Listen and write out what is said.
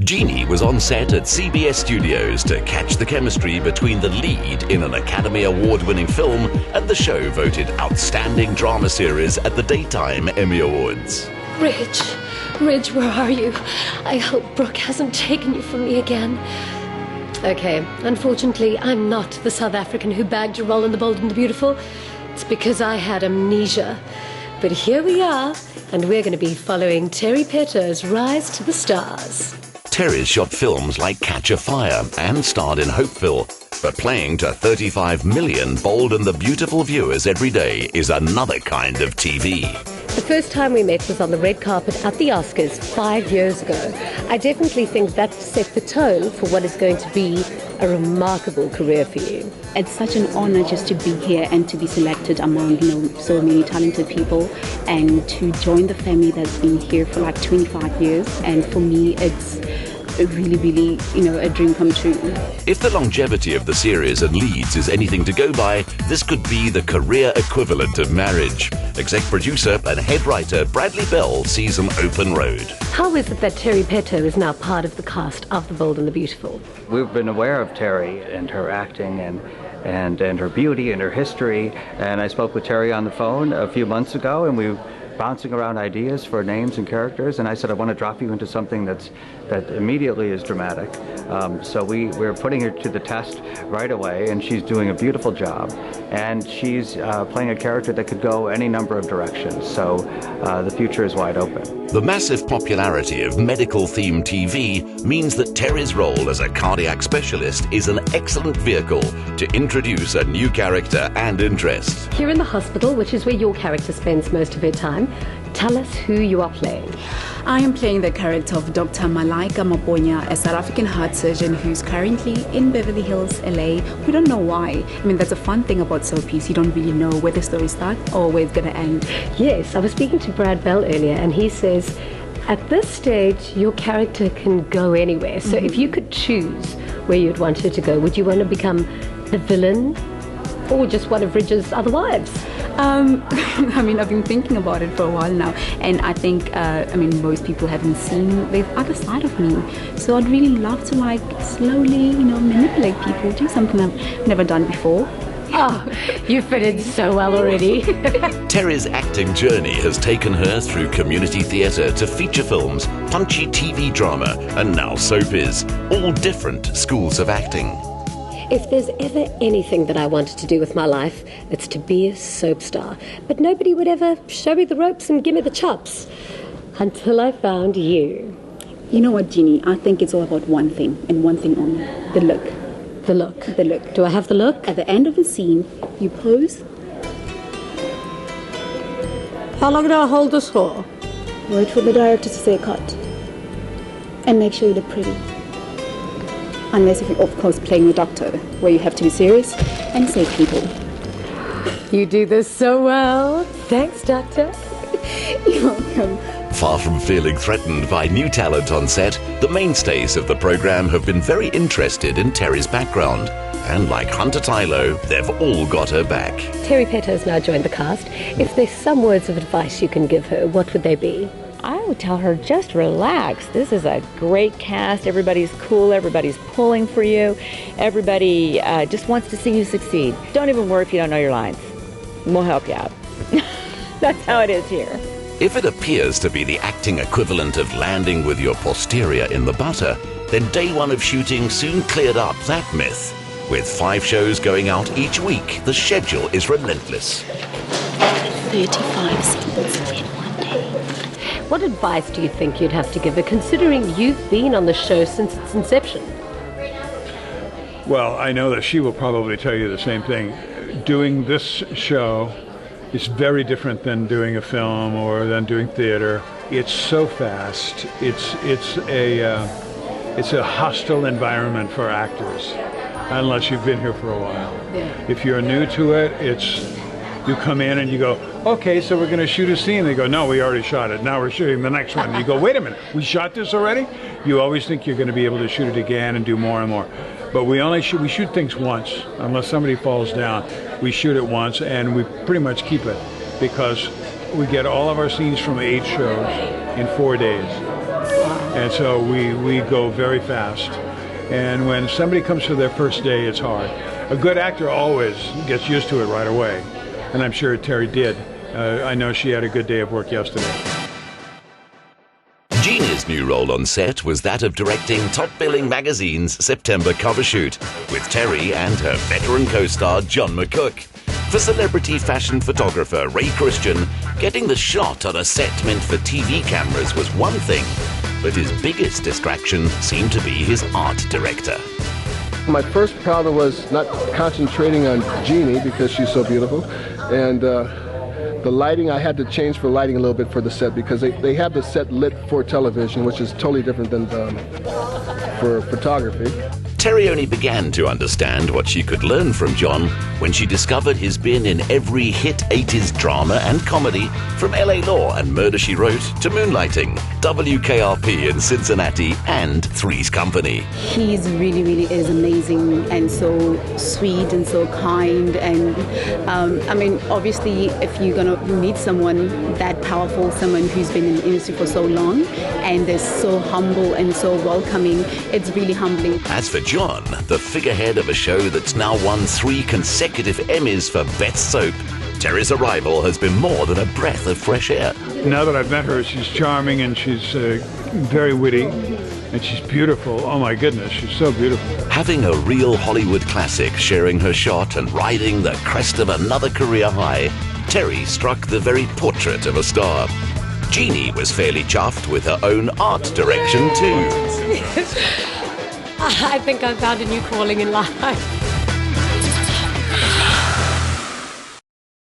Jeannie was on set at CBS Studios to catch the chemistry between the lead in an Academy Award-winning film and the show voted Outstanding Drama Series at the Daytime Emmy Awards. Ridge, where are you? I hope Brooke hasn't taken you from me again. Okay, unfortunately, I'm not the South African who bagged your role in The Bold and the Beautiful. It's because I had amnesia. But here we are, and we're going to be following Terry Pheto's rise to the stars. Terry's shot films like Catch a Fire and starred in Hopeville, but playing to 35 million Bold and the Beautiful viewers every day is another kind of TV. The first time we met was on the red carpet at the Oscars 5 years ago. I definitely think that set the tone for what is going to be a remarkable career for you. It's such an honor just to be here and to be selected among, so many talented people and to join the family that's been here for like 25 years. And for me, it's really, a dream come true. If the longevity of the series and leads is anything to go by, this could be the career equivalent of marriage. Exec producer and head writer Bradley Bell sees an open road. How is it that Terry Pheto is now part of the cast of The Bold and the Beautiful? We've been aware of Terry and her acting and her beauty and her history, and I spoke with Terry on the phone a few months ago, and we were bouncing around ideas for names and characters, and I said I want to drop you into something that immediately is dramatic. So we're putting her to the test right away, and she's doing a beautiful job, and she's playing a character that could go any number of directions, so the future is wide open. The massive popularity of medical-themed TV means that Terry's role as a cardiac specialist is an excellent vehicle to introduce a new character and interest. Here in the hospital, which is where your character spends most of her time, tell us who you are playing. I am playing the character of Dr. Malaika Maponya, a South African heart surgeon who's currently in Beverly Hills, LA. We don't know why. That's a fun thing about soapies. You don't really know where the story starts or where it's going to end. Yes, I was speaking to Brad Bell earlier, and he says, at this stage, your character can go anywhere. So if you could choose where you'd want her to go, would you want to become the villain or just one of Ridge's other wives? I've been thinking about it for a while now, and I think, most people haven't seen the other side of me. So I'd really love to, slowly, manipulate people, do something I've never done before. Oh, you fit in so well already. Terry's acting journey has taken her through community theatre to feature films, punchy TV drama, and now soapies, all different schools of acting. If there's ever anything that I wanted to do with my life, it's to be a soap star. But nobody would ever show me the ropes and give me the chops. Until I found you. You know what, Jeannie? I think it's all about one thing, and one thing only. The look. The look? The look. Do I have the look? At the end of the scene, you pose. How long do I hold this for? Wait for the director to say cut. And make sure you look pretty. Unless if you're, of course, playing the doctor, where you have to be serious and save people. You do this so well. Thanks, Doctor. You're welcome. Far from feeling threatened by new talent on set, the mainstays of the program have been very interested in Terry's background. And like Hunter Tylo, they've all got her back. Terry Pheto's now joined the cast. If there's some words of advice you can give her, what would they be? I would tell her, just relax. This is a great cast. Everybody's cool. Everybody's pulling for you. Everybody just wants to see you succeed. Don't even worry if you don't know your lines. We'll help you out. That's how it is here. If it appears to be the acting equivalent of landing with your posterior in the butter, then day one of shooting soon cleared up that myth. With 5 shows going out each week, the schedule is relentless. 35 scenes in one day. What advice do you think you'd have to give her, considering you've been on the show since its inception? Well, I know that she will probably tell you the same thing. Doing this show is very different than doing a film or than doing theater. It's so fast. It's a hostile environment for actors, unless you've been here for a while. Yeah. If you're new to it, you come in and you go, okay, so we're going to shoot a scene. They go, no, we already shot it. Now we're shooting the next one. You go, wait a minute, we shot this already? You always think you're going to be able to shoot it again and do more and more. But we shoot things once. Unless somebody falls down, we shoot it once, and we pretty much keep it because we get all of our scenes from 8 shows in 4 days. And so we go very fast. And when somebody comes for their first day, it's hard. A good actor always gets used to it right away. And I'm sure Terry did. I know she had a good day of work yesterday. Jeannie's new role on set was that of directing Top Billing Magazine's September cover shoot with Terry and her veteran co-star John McCook. For celebrity fashion photographer Ray Christian, getting the shot on a set meant for TV cameras was one thing, but his biggest distraction seemed to be his art director. My first problem was not concentrating on Jeannie because she's so beautiful, and the lighting, I had to change for lighting a little bit for the set because they have the set lit for television, which is totally different than for photography. Terry only began to understand what she could learn from John when she discovered he's been in every hit 80s drama and comedy, from LA Law and Murder, She Wrote to Moonlighting, WKRP in Cincinnati, and Three's Company. He's really, really is amazing and so sweet and so kind. And I mean, obviously, if you're going to meet someone that powerful, someone who's been in the industry for so long and is so humble and so welcoming, it's really humbling. As for John, the figurehead of a show that's now won 3 consecutive Emmys for Best Soap, Terry's arrival has been more than a breath of fresh air. Now that I've met her, she's charming and she's very witty and she's beautiful. Oh my goodness, she's so beautiful. Having a real Hollywood classic sharing her shot and riding the crest of another career high, Terry struck the very portrait of a star. Jeannie was fairly chuffed with her own art direction too. I think I found a new calling in life.